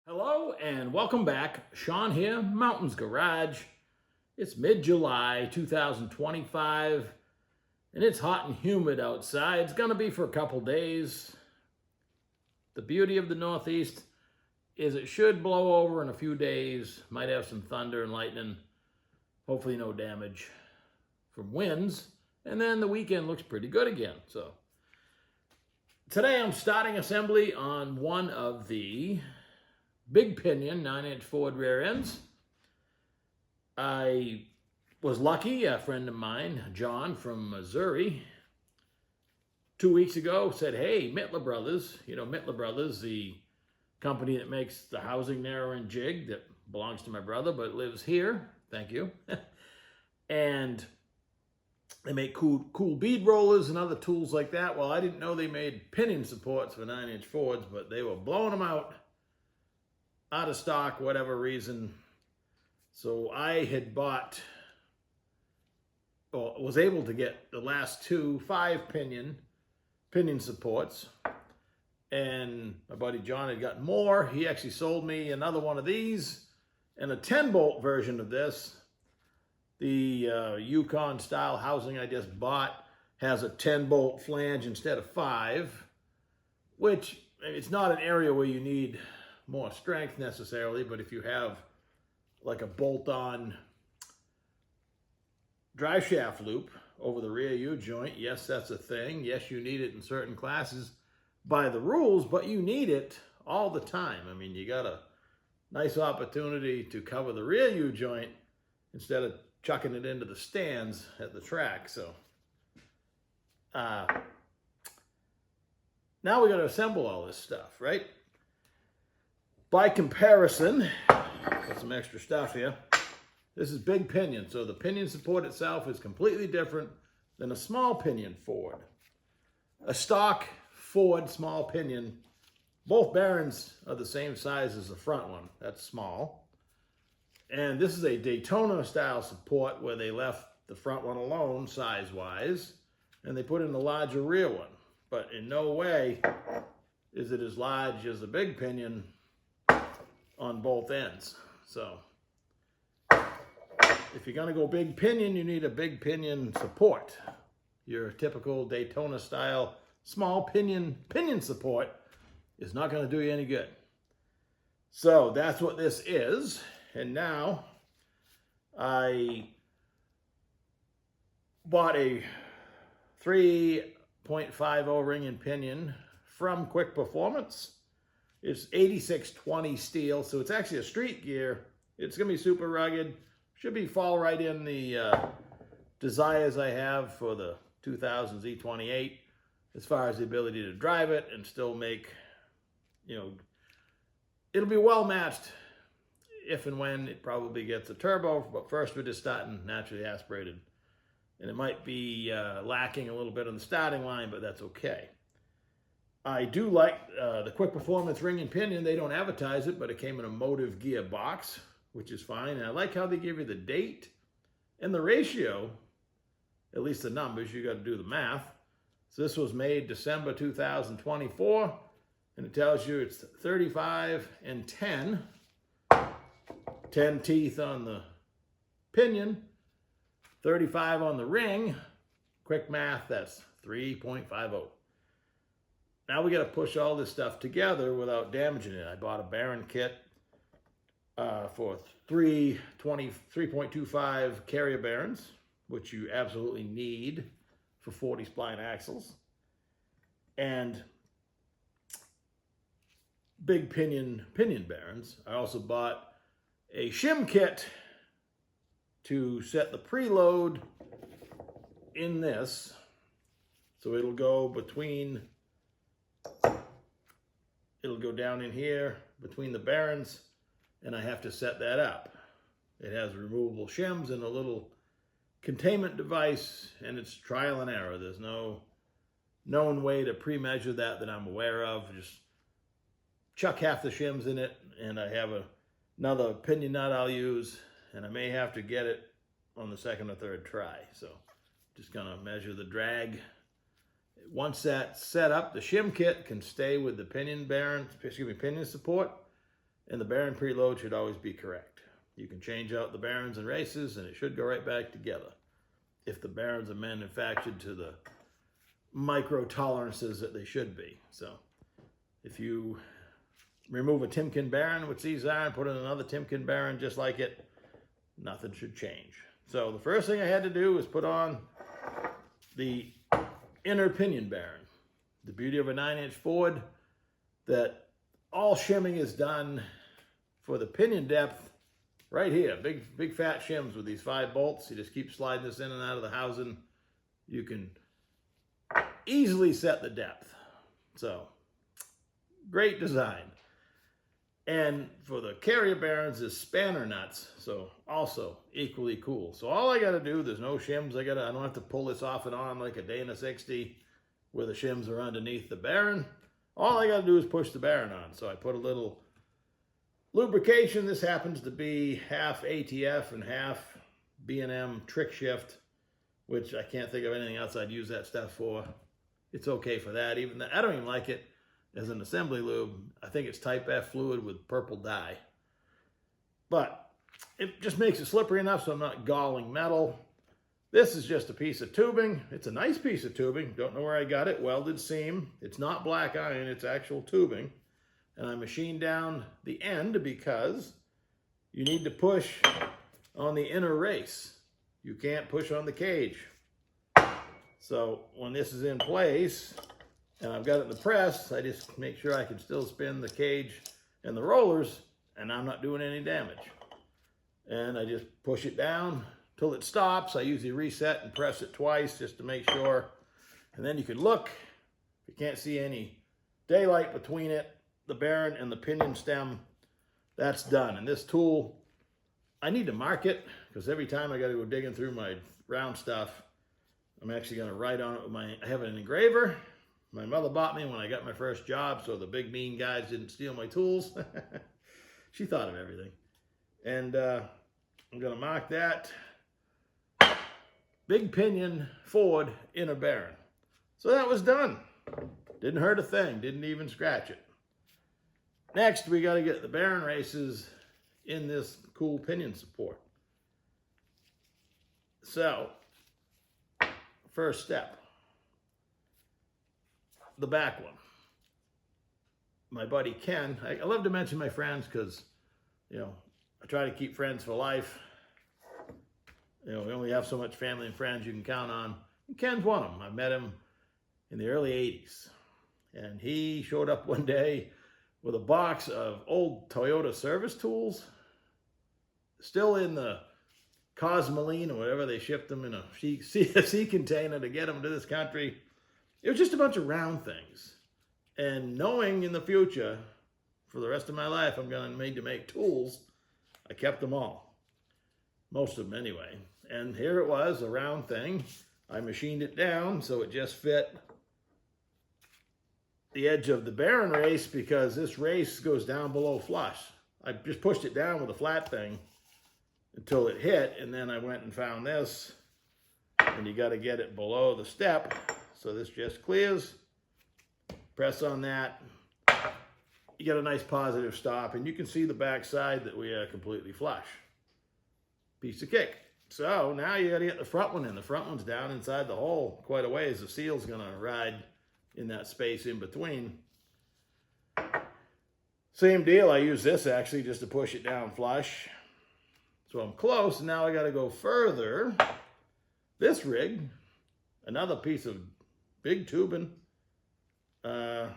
Hello and welcome back. Sean here, Mountains Garage. It's mid-July 2025 and it's hot and humid outside. It's going to be for a couple days. The beauty of the Northeast is it should blow over in a few days. Might have some thunder and lightning. Hopefully no damage from winds. And then the weekend looks pretty good again. So today I'm starting assembly on one of the big Pinion 9-inch Ford rear ends. I was lucky, a friend of mine, John from Missouri, 2 weeks ago said, hey, Mittler Brothers, Mittler Brothers, the company that makes the housing narrow and jig that belongs to my brother but lives here, thank you. And they make cool bead rollers and other tools like that. Well, I didn't know they made pinion supports for 9-inch Fords, but they were blowing them out of stock, whatever reason. So I had bought, or was able to get the last 5 pinion supports. And my buddy John had gotten more. He actually sold me another one of these and a 10-bolt version of this. The Yukon style housing I just bought has a 10-bolt flange instead of 5, which it's not an area where you need more strength necessarily, but if you have like a bolt-on drive shaft loop over the rear U-joint, yes, that's a thing. Yes, you need it in certain classes by the rules, but you need it all the time. I mean, you got a nice opportunity to cover the rear U-joint instead of chucking it into the stands at the track. So now we got to assemble all this stuff, right? By comparison, got some extra stuff here. This is big Pinion, so the pinion support itself is completely different than a small pinion Ford. A stock Ford small pinion, both bearings are the same size as the front one. That's small. And this is a Daytona style support where they left the front one alone size-wise, and they put in the larger rear one. But in no way is it as large as the big Pinion on both ends. So if you're going to go big Pinion, you need a big Pinion support. Your typical Daytona style small pinion support is not going to do you any good. So that's what this is. And now I bought a 3.50 ring and pinion from Quick Performance. It's 8620 steel, so it's actually a street gear. It's going to be super rugged. Should fall right in the desires I have for the 2000 Z28 as far as the ability to drive it and still make, it'll be well matched if and when it probably gets a turbo, but first we're just starting naturally aspirated. And it might be lacking a little bit on the starting line, but that's okay. I do like the Quick Performance ring and pinion. They don't advertise it, but it came in a motive gear box, which is fine. And I like how they give you the date and the ratio, at least the numbers. You got to do the math. So this was made December 2024, and it tells you it's 35 and 10. 10 teeth on the pinion, 35 on the ring. Quick math, that's 3.50. Now we got to push all this stuff together without damaging it. I bought a bearing kit for 3.25 carrier bearings, which you absolutely need for 40 spline axles. And big pinion bearings. I also bought a shim kit to set the preload in this. So it'll go down in here between the bearings, and I have to set that up. It has removable shims and a little containment device, and it's trial and error. There's no known way to pre-measure that I'm aware of. Just chuck half the shims in it, and I have another pinion nut I'll use, and I may have to get it on the second or third try. So just gonna measure the drag. Once that's set up, the shim kit can stay with the pinion support, and the bearing preload should always be correct. You can change out the bearings and races and it should go right back together if the bearings are manufactured to the micro tolerances that they should be. So if you remove a Timken bearing, which these are, and put in another Timken bearing just like it, nothing should change. So the first thing I had to do was put on the inner pinion bearing. The beauty of a 9-inch Ford, that all shimming is done for the pinion depth right here. Big fat shims with these 5 bolts. You just keep sliding this in and out of the housing. You can easily set the depth. So great design. And for the carrier bearings is spanner nuts, so also equally cool. So all I got to do, there's no shims. I don't have to pull this off and on like a Dana 60 where the shims are underneath the bearing. All I got to do is push the bearing on. So I put a little lubrication. This happens to be half ATF and half B&M trick shift, which I can't think of anything else I'd use that stuff for. It's okay for that. Even that, I don't even like it as an assembly lube. I think it's type F fluid with purple dye. But it just makes it slippery enough so I'm not galling metal. This is just a piece of tubing. It's a nice piece of tubing. Don't know where I got it. Welded seam. It's not black iron, it's actual tubing. And I machined down the end because you need to push on the inner race. You can't push on the cage. So when this is in place, and I've got it in the press, I just make sure I can still spin the cage and the rollers, and I'm not doing any damage. And I just push it down till it stops. I usually reset and press it twice just to make sure. And then you can look. If you can't see any daylight between it, the bearing and the pinion stem, that's done. And this tool, I need to mark it because every time I got to go digging through my round stuff, I'm actually going to write on it with I have an engraver. My mother bought me when I got my first job, so the big mean guys didn't steal my tools. She thought of everything. And I'm going to mark that. Big pinion Ford inner bearing. So that was done. Didn't hurt a thing. Didn't even scratch it. Next, we got to get the bearing races in this cool pinion support. So, first step. The back one. My buddy Ken, I love to mention my friends because, you know, I try to keep friends for life. You know, we only have so much family and friends you can count on. And Ken's one of them. I met him in the early 80s. And he showed up one day with a box of old Toyota service tools, still in the Cosmoline or whatever they shipped them in a CFC container to get them to this country. It was just a bunch of round things. And knowing in the future, for the rest of my life, I'm going to need to make tools, I kept them all. Most of them anyway. And here it was, a round thing. I machined it down so it just fit the edge of the bearing race because this race goes down below flush. I just pushed it down with a flat thing until it hit, and then I went and found this, and you got to get it below the step. So this just clears. Press on that. You get a nice positive stop, and you can see the back side that we are completely flush. Piece of cake. So now you got to get the front one in. The front one's down inside the hole quite a ways. The seal's going to ride in that space in between. Same deal. I use this actually just to push it down flush. So I'm close. Now I got to go further. This rig, another piece of big tubing. I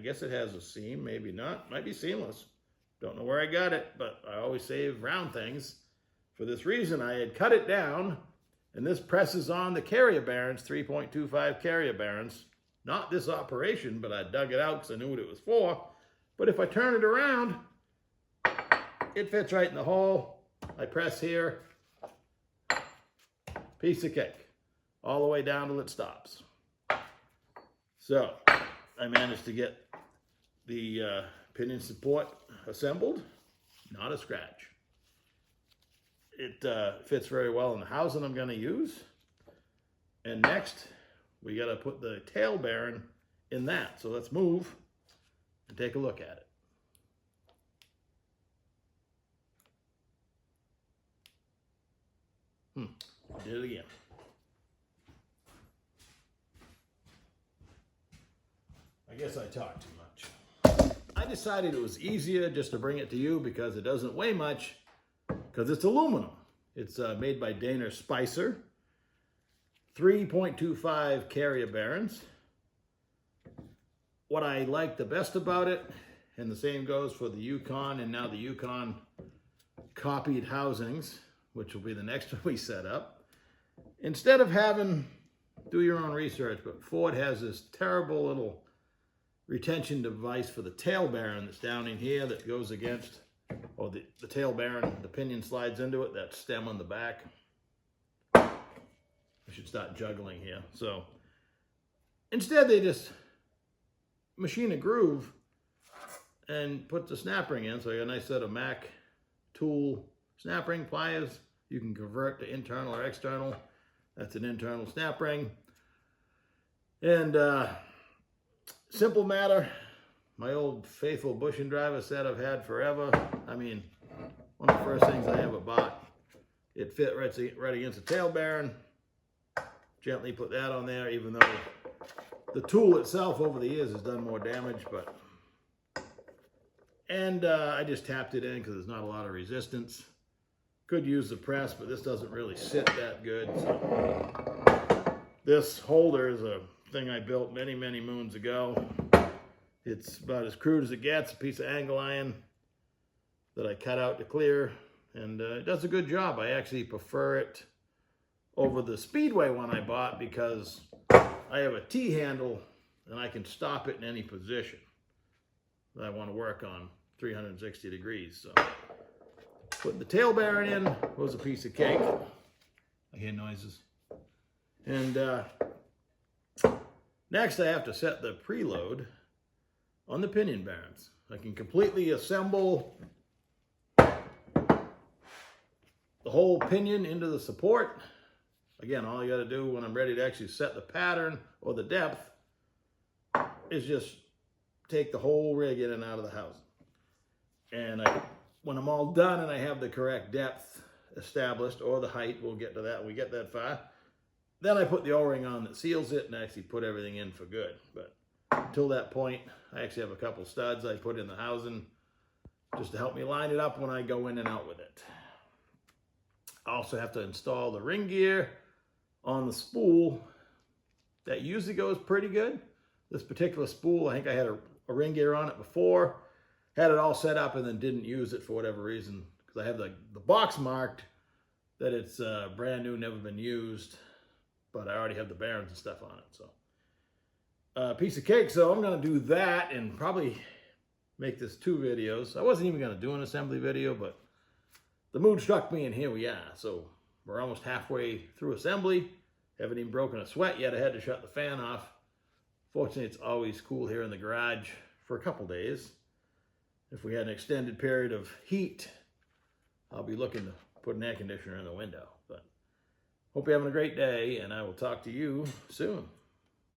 guess it has a seam, maybe not. Might be seamless. Don't know where I got it, but I always save round things. For this reason, I had cut it down, and this presses on the carrier bearings, 3.25 carrier bearings. Not this operation, but I dug it out because I knew what it was for. But if I turn it around, it fits right in the hole. I press here. Piece of cake. All the way down till it stops. So, I managed to get the pinion support assembled. Not a scratch. It fits very well in the housing I'm going to use. And next, we got to put the tail bearing in that. So let's move and take a look at it. Did it again. I guess I talk too much. I decided it was easier just to bring it to you because it doesn't weigh much, because it's aluminum. It's made by Dana Spicer. 3.25 carrier bearings. What I like the best about it, and the same goes for the Yukon and now the Yukon copied housings, which will be the next one we set up. Instead of having, do your own research, but Ford has this terrible little retention device for the tail bearing that's down in here that goes against, or the tail bearing, the pinion slides into it, that stem on the back. I should start juggling here. So instead they just machine a groove and put the snap ring in. So you got a nice set of Mac tool snap ring pliers. You can convert to internal or external. That's an internal snap ring. And simple matter. My old faithful bushing driver set I've had forever. I mean, one of the first things I ever bought. It fit right against the tail bearing. Gently put that on there, even though the tool itself over the years has done more damage, but. And I just tapped it in because there's not a lot of resistance. Could use the press, but this doesn't really sit that good. So. This holder is a thing I built many, many moons ago. It's about as crude as it gets, a piece of angle iron that I cut out to clear, and it does a good job. I actually prefer it over the Speedway one I bought because I have a T-handle and I can stop it in any position that I want to work on 360 degrees. So put the tail bearing in was a piece of cake. I hear noises. And next I have to set the preload on the pinion bearings. I can completely assemble the whole pinion into the support. Again, all I got to do when I'm ready to actually set the pattern or the depth is just take the whole rig in and out of the housing. And when I'm all done and I have the correct depth established, or the height, we'll get to that when we get that far, then I put the O-ring on that seals it and actually put everything in for good. But until that point, I actually have a couple studs I put in the housing just to help me line it up when I go in and out with it. I also have to install the ring gear on the spool. That usually goes pretty good. This particular spool, I think I had a ring gear on it before, had it all set up and then didn't use it for whatever reason, because I have the box marked that it's brand new, never been used, but I already have the bearings and stuff on it. So piece of cake. So I'm going to do that and probably make this 2 videos. I wasn't even going to do an assembly video, but the mood struck me and here we are. So we're almost halfway through assembly. Haven't even broken a sweat yet. I had to shut the fan off. Fortunately, it's always cool here in the garage for a couple days. If we had an extended period of heat, I'll be looking to put an air conditioner in the window. But hope you're having a great day, and I will talk to you soon.